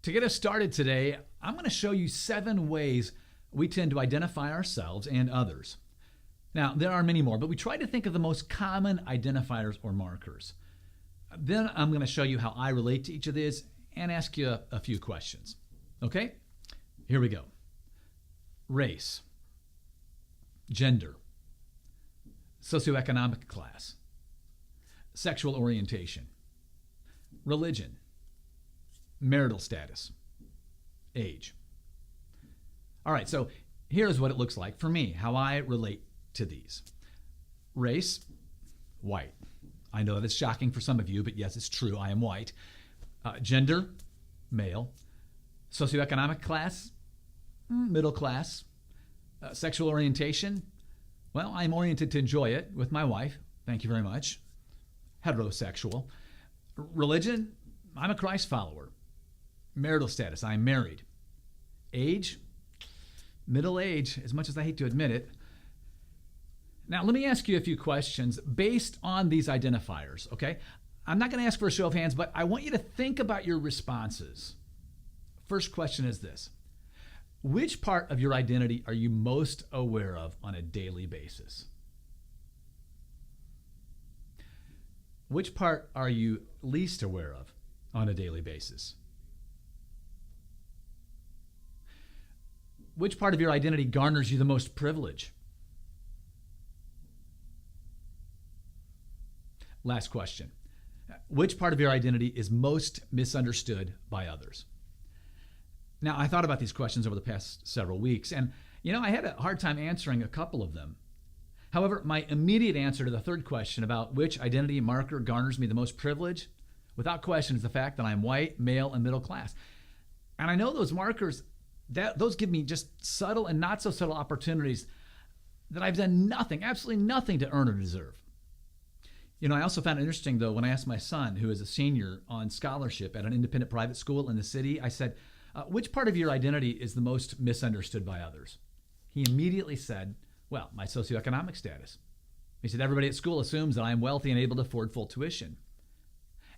To get us started today, I'm going to show you 7 ways we tend to identify ourselves and others. Now, there are many more, but we try to think of the most common identifiers or markers. Then I'm going to show you how I relate to each of these and ask you a few questions. Okay? Here we go. Race, gender, socioeconomic class, sexual orientation, religion, marital status, age. All right, so here's what it looks like for me, how I relate to these. Race, white. I know that's shocking for some of you, but yes, it's true, I am white. Gender, male. Socioeconomic class, middle class. Sexual orientation, well, I'm oriented to enjoy it with my wife. Thank you very much. Heterosexual. Religion, I'm a Christ follower. Marital status, I'm married. Age, middle age, as much as I hate to admit it. Now, let me ask you a few questions based on these identifiers, okay? I'm not going to ask for a show of hands, but I want you to think about your responses. First question is this. Which part of your identity are you most aware of on a daily basis? Which part are you least aware of on a daily basis? Which part of your identity garners you the most privilege? Last question. Which part of your identity is most misunderstood by others? Now, I thought about these questions over the past several weeks, and I had a hard time answering a couple of them. However, my immediate answer to the third question about which identity marker garners me the most privilege, without question, is the fact that I'm white, male, and middle class. And I know those markers, those give me just subtle and not so subtle opportunities that I've done nothing, absolutely nothing to earn or deserve. I also found it interesting, though, when I asked my son, who is a senior on scholarship at an independent private school in the city, I said, which part of your identity is the most misunderstood by others? He immediately said, well, my socioeconomic status. He said, everybody at school assumes that I'm wealthy and able to afford full tuition.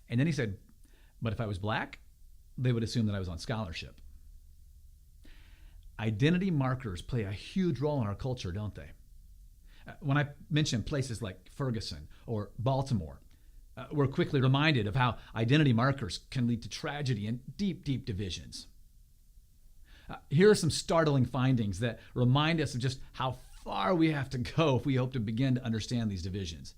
And then he said, but if I was black, they would assume that I was on scholarship. Identity markers play a huge role in our culture, don't they? When I mention places like Ferguson or Baltimore, we're quickly reminded of how identity markers can lead to tragedy and deep, deep divisions. Here are some startling findings that remind us of just how far we have to go if we hope to begin to understand these divisions.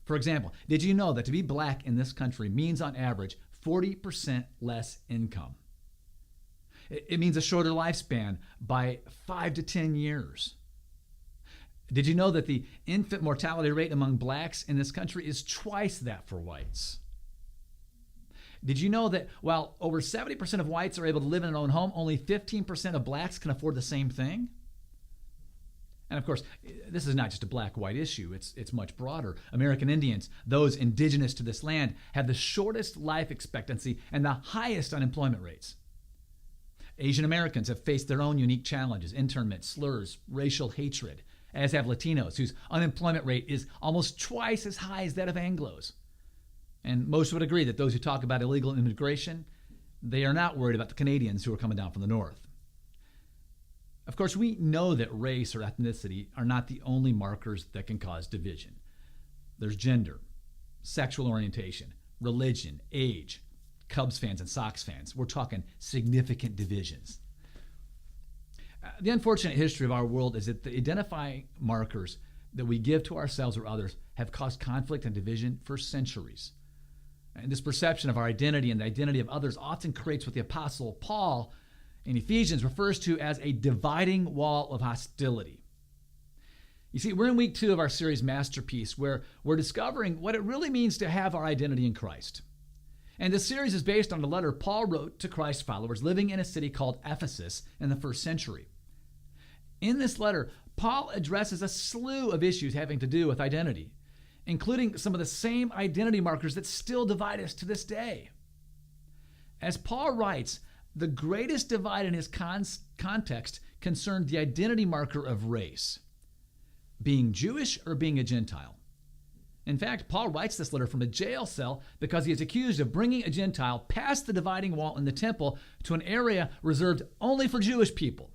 For example, did you know that to be black in this country means on average 40% less income? It means a shorter lifespan by 5 to 10 years. Did you know that the infant mortality rate among blacks in this country is twice that for whites? Did you know that while over 70% of whites are able to live in their own home, only 15% of blacks can afford the same thing? And of course, this is not just a black-white issue. It's much broader. American Indians, those indigenous to this land, have the shortest life expectancy and the highest unemployment rates. Asian Americans have faced their own unique challenges, internment, slurs, racial hatred, as have Latinos, whose unemployment rate is almost twice as high as that of Anglos. And most would agree that those who talk about illegal immigration, they are not worried about the Canadians who are coming down from the north. Of course, we know that race or ethnicity are not the only markers that can cause division. There's gender, sexual orientation, religion, age, Cubs fans and Sox fans. We're talking significant divisions. The unfortunate history of our world is that the identifying markers that we give to ourselves or others have caused conflict and division for centuries. And this perception of our identity and the identity of others often creates what the Apostle Paul in Ephesians refers to as a dividing wall of hostility. You see, we're in week 2 of our series Masterpiece, where we're discovering what it really means to have our identity in Christ. And this series is based on a letter Paul wrote to Christ followers living in a city called Ephesus in the first century. In this letter, Paul addresses a slew of issues having to do with identity, including some of the same identity markers that still divide us to this day. As Paul writes, the greatest divide in his context concerned the identity marker of race, being Jewish or being a Gentile. In fact, Paul writes this letter from a jail cell because he is accused of bringing a Gentile past the dividing wall in the temple to an area reserved only for Jewish people.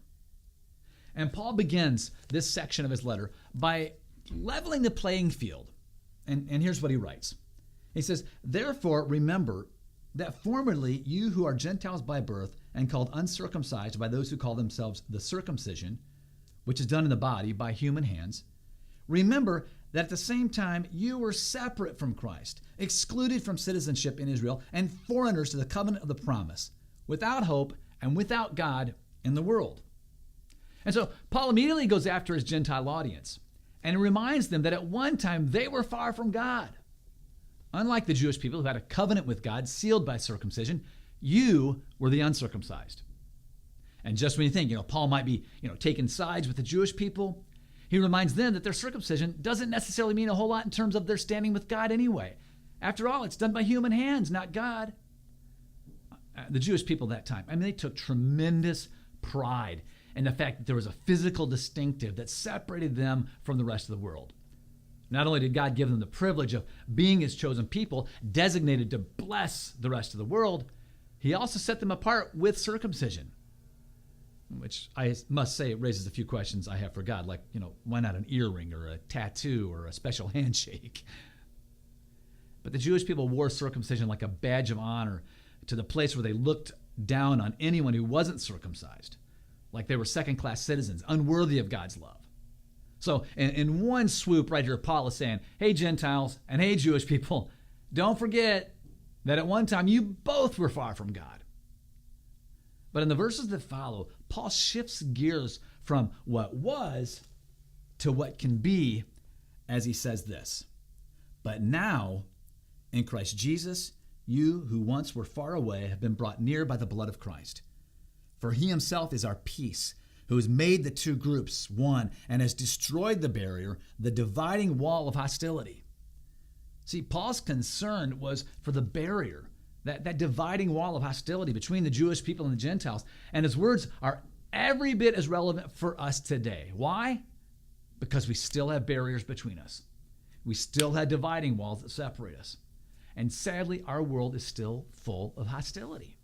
And Paul begins this section of his letter by leveling the playing field. And here's what he writes. He says, "Therefore, remember that formerly you who are Gentiles by birth and called uncircumcised by those who call themselves the circumcision, which is done in the body by human hands, remember that at the same time you were separate from Christ, excluded from citizenship in Israel, and foreigners to the covenant of the promise, without hope and without God in the world." And so Paul immediately goes after his Gentile audience and reminds them that at one time they were far from God. Unlike the Jewish people who had a covenant with God sealed by circumcision, you were the uncircumcised. And just when you think, Paul might be, taking sides with the Jewish people, he reminds them that their circumcision doesn't necessarily mean a whole lot in terms of their standing with God anyway. After all, it's done by human hands, not God. The Jewish people at that time, they took tremendous pride in the fact that there was a physical distinctive that separated them from the rest of the world. Not only did God give them the privilege of being his chosen people, designated to bless the rest of the world, he also set them apart with circumcision. Which I must say, it raises a few questions I have for God, like, why not an earring or a tattoo or a special handshake? But the Jewish people wore circumcision like a badge of honor to the place where they looked down on anyone who wasn't circumcised, like they were second-class citizens, unworthy of God's love. So in one swoop right here, Paul is saying, hey, Gentiles, and hey, Jewish people, don't forget that at one time you both were far from God. But in the verses that follow, Paul shifts gears from what was to what can be as he says this. But now, in Christ Jesus, you who once were far away have been brought near by the blood of Christ. For he himself is our peace, who has made the two groups one and has destroyed the barrier, the dividing wall of hostility. See, Paul's concern was for the barrier, that dividing wall of hostility between the Jewish people and the Gentiles. And his words are every bit as relevant for us today. Why? Because we still have barriers between us. We still have dividing walls that separate us. And sadly, our world is still full of hostility.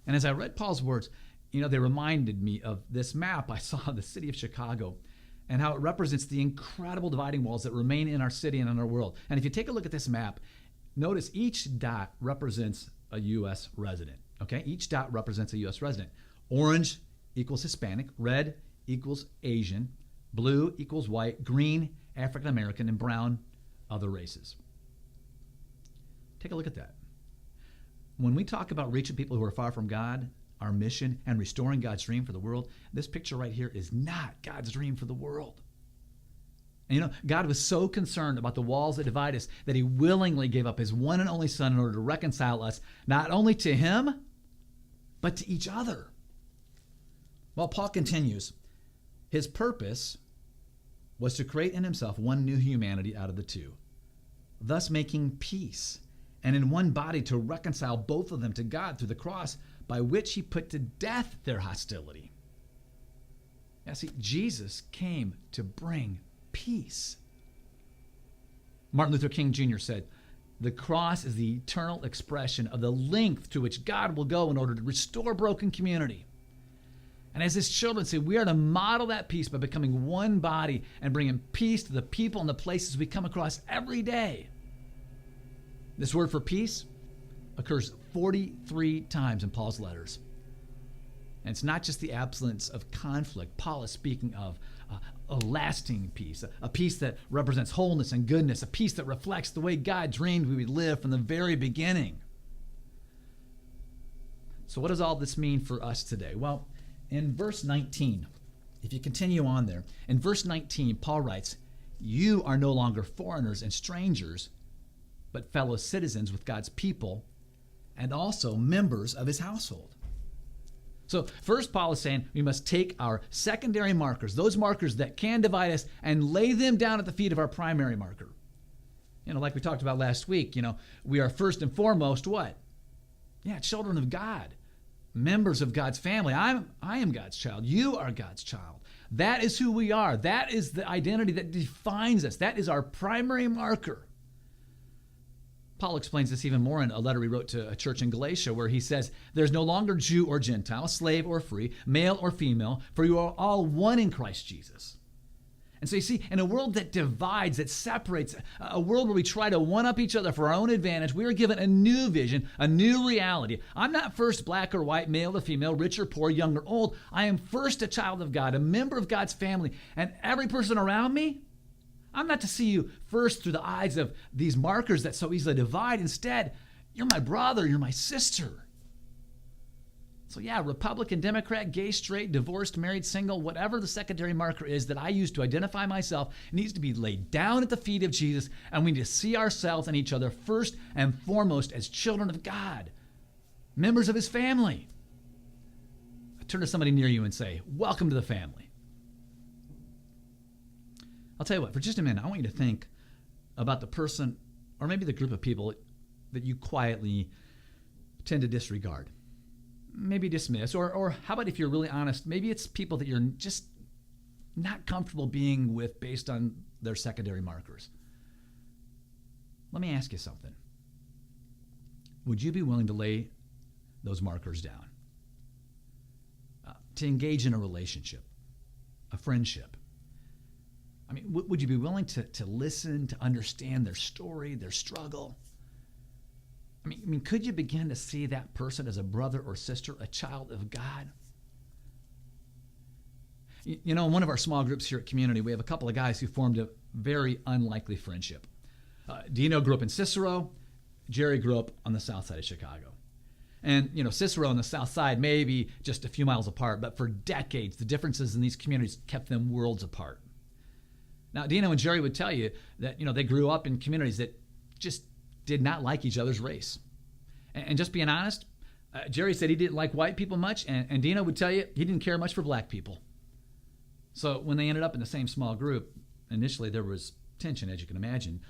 And as I read Paul's words, they reminded me of this map I saw of the city of Chicago and how it represents the incredible dividing walls that remain in our city and in our world. And if you take a look at this map, notice each dot represents a U.S. resident, okay? Each dot represents a U.S. resident. Orange equals Hispanic, red equals Asian, blue equals white, green, African American, and brown, other races. Take a look at that. When we talk about reaching people who are far from God, our mission, and restoring God's dream for the world, this picture right here is not God's dream for the world. And God was so concerned about the walls that divide us that he willingly gave up his one and only son in order to reconcile us, not only to him, but to each other. Well, Paul continues, his purpose was to create in himself one new humanity out of the two, thus making peace, and in one body to reconcile both of them to God through the cross, by which he put to death their hostility. Now, see, Jesus came to bring peace. Martin Luther King Jr. said, the cross is the eternal expression of the length to which God will go in order to restore broken community. And as his children say, we are to model that peace by becoming one body and bringing peace to the people and the places we come across every day. This word for peace occurs 43 times in Paul's letters. And it's not just the absence of conflict. Paul is speaking of a lasting peace, a peace that represents wholeness and goodness, a peace that reflects the way God dreamed we would live from the very beginning. So what does all this mean for us today? Well, in verse 19, if you continue on there, in verse 19, Paul writes, you are no longer foreigners and strangers, but fellow citizens with God's people and also members of his household. So first, Paul is saying we must take our secondary markers, those markers that can divide us, and lay them down at the feet of our primary marker. Like we talked about last week, we are first and foremost what? Yeah, children of God. members of God's family. I am God's child. You are God's child. That is who we are. That is the identity that defines us. That is our primary marker. Paul explains this even more in a letter he wrote to a church in Galatia, where he says, there's no longer Jew or Gentile, slave or free, male or female, for you are all one in Christ Jesus. And so you see, in a world that divides, that separates, a world where we try to one-up each other for our own advantage, we are given a new vision, a new reality. I'm not first black or white, male or female, rich or poor, young or old. I am first a child of God, a member of God's family. And every person around me, I'm not to see you first through the eyes of these markers that so easily divide. Instead, you're my brother, you're my sister. So yeah, Republican, Democrat, gay, straight, divorced, married, single, whatever the secondary marker is that I use to identify myself needs to be laid down at the feet of Jesus, and we need to see ourselves and each other first and foremost as children of God, members of his family. Turn to somebody near you and say, welcome to the family. I'll tell you what, for just a minute, I want you to think about the person or maybe the group of people that you quietly tend to disregard. Maybe dismiss, or how about if you're really honest, maybe it's people that you're just not comfortable being with based on their secondary markers. Let me ask you something. Would you be willing to lay those markers down? To engage in a relationship, a friendship? I mean, would you be willing to listen, to understand their story, their struggle? I mean, could you begin to see that person as a brother or sister, a child of God? You know, in one of our small groups here at Community, we have a couple of guys who formed a very unlikely friendship. Dino grew up in Cicero. Jerry grew up on the south side of Chicago. And, you know, Cicero and the south side may be just a few miles apart, but for decades, the differences in these communities kept them worlds apart. Now, Dino and Jerry would tell you that, you know, they grew up in communities that just did not like each other's race. And just being honest, Jerry said he didn't like white people much, and Dino would tell you he didn't care much for black people. So when they ended up in the same small group, initially there was tension, as you can imagine.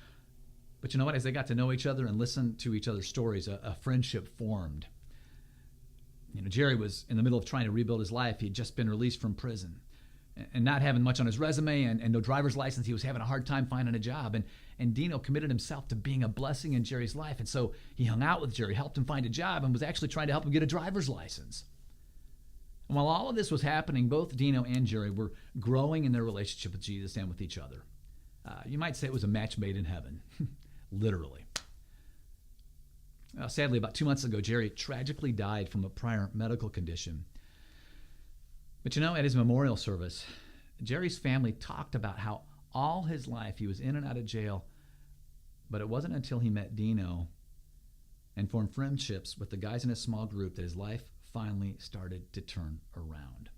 But you know what? As they got to know each other and listen to each other's stories, a friendship formed. You know, Jerry was in the middle of trying to rebuild his life. He had just been released from prison. And not having much on his resume and no driver's license, he was having a hard time finding a job. And Dino committed himself to being a blessing in Jerry's life. And so he hung out with Jerry, helped him find a job, and was actually trying to help him get a driver's license. And while all of this was happening, both Dino and Jerry were growing in their relationship with Jesus and with each other. You might say it was a match made in heaven, literally. Sadly, about 2 months ago, Jerry tragically died from a prior medical condition. But you know, at his memorial service, Jerry's family talked about how all his life he was in and out of jail, but it wasn't until he met Dino and formed friendships with the guys in his small group that his life finally started to turn around.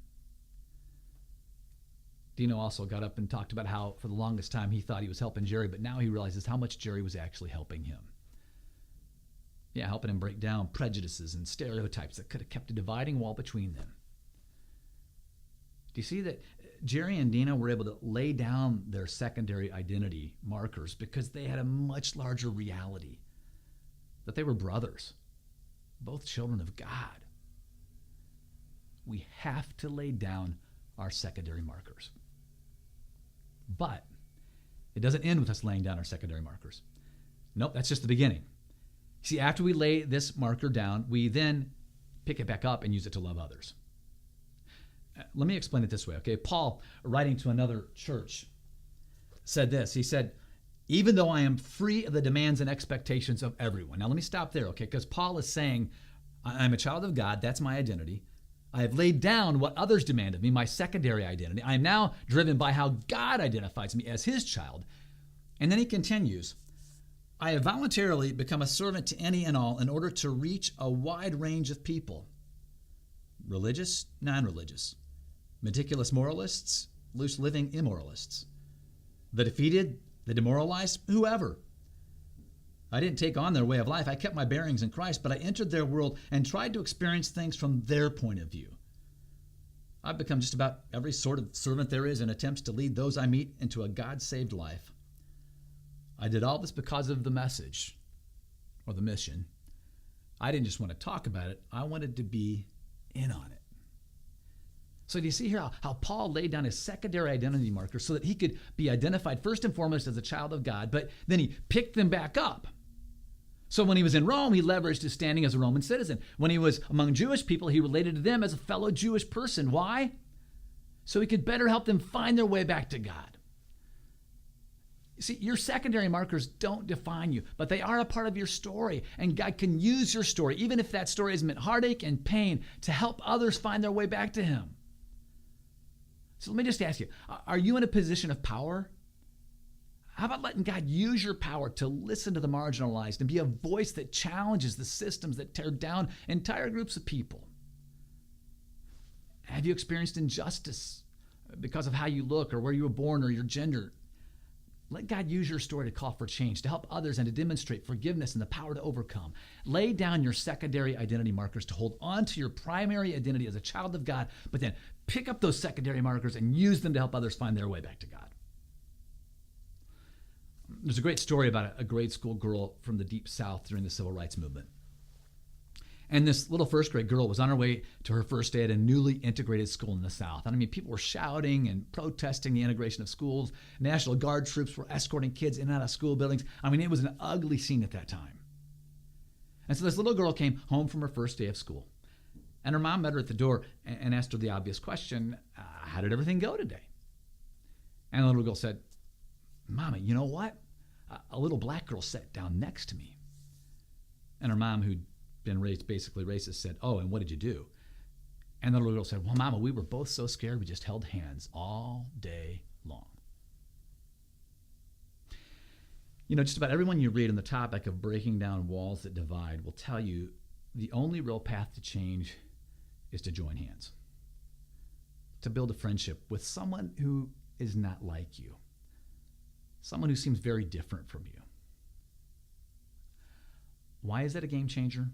Dino also got up and talked about how for the longest time he thought he was helping Jerry, but now he realizes how much Jerry was actually helping him. Yeah, helping him break down prejudices and stereotypes that could have kept a dividing wall between them. Do you see that Jerry and Dino were able to lay down their secondary identity markers because they had a much larger reality, that they were brothers, both children of God. We have to lay down our secondary markers. But it doesn't end with us laying down our secondary markers. Nope, that's just the beginning. See, after we lay this marker down, we then pick it back up and use it to love others. Let me explain it this way, okay? Paul, writing to another church, said this. He said, even though I am free of the demands and expectations of everyone. Now, let me stop there, okay? Because Paul is saying, I'm a child of God. That's my identity. I have laid down what others demand of me, my secondary identity. I am now driven by how God identifies me as his child. And then he continues, I have voluntarily become a servant to any and all in order to reach a wide range of people. Religious, non-religious. Meticulous moralists, loose-living immoralists. The defeated, the demoralized, whoever. I didn't take on their way of life. I kept my bearings in Christ, but I entered their world and tried to experience things from their point of view. I've become just about every sort of servant there is in attempts to lead those I meet into a God-saved life. I did all this because of the message, or the mission. I didn't just want to talk about it. I wanted to be in on it. So do you see here how Paul laid down his secondary identity markers so that he could be identified first and foremost as a child of God, but then he picked them back up. So when he was in Rome, he leveraged his standing as a Roman citizen. When he was among Jewish people, he related to them as a fellow Jewish person. Why? So he could better help them find their way back to God. You see, your secondary markers don't define you, but they are a part of your story, and God can use your story, even if that story has meant heartache and pain, to help others find their way back to him. So let me just ask you, are you in a position of power? How about letting God use your power to listen to the marginalized and be a voice that challenges the systems that tear down entire groups of people? Have you experienced injustice because of how you look or where you were born or your gender? Let God use your story to call for change, to help others, and to demonstrate forgiveness and the power to overcome. Lay down your secondary identity markers to hold on to your primary identity as a child of God, but then pick up those secondary markers and use them to help others find their way back to God. There's a great story about a grade school girl from the Deep South during the Civil Rights Movement. And this little first grade girl was on her way to her first day at a newly integrated school in the South. And I mean, people were shouting and protesting the integration of schools. National Guard troops were escorting kids in and out of school buildings. I mean, it was an ugly scene at that time. And so this little girl came home from her first day of school. And her mom met her at the door and asked her the obvious question, how did everything go today? And the little girl said, Mama, you know what? A little black girl sat down next to me. And her mom, who'd been raised basically racist, said, oh, and what did you do? And the little girl said, well, Mama, we were both so scared we just held hands all day long. You know, just about everyone you read on the topic of breaking down walls that divide will tell you the only real path to change is to join hands, to build a friendship with someone who is not like you, someone who seems very different from you. Why is that a game changer?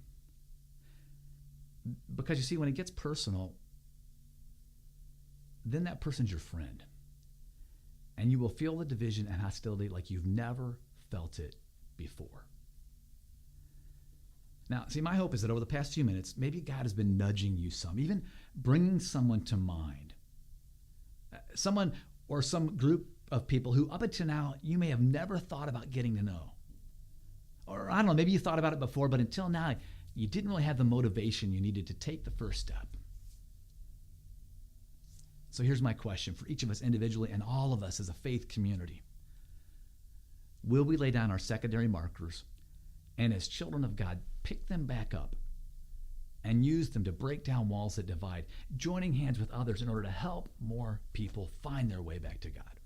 Because you see, when it gets personal, then that person's your friend. And you will feel the division and hostility like you've never felt it before. Now, see, my hope is that over the past few minutes, maybe God has been nudging you some, even bringing someone to mind. Someone or some group of people who up until now you may have never thought about getting to know. Or I don't know, maybe you thought about it before, but until now, you didn't really have the motivation you needed to take the first step. So here's my question for each of us individually and all of us as a faith community. Will we lay down our secondary markers and as children of God, pick them back up and use them to break down walls that divide, joining hands with others in order to help more people find their way back to God?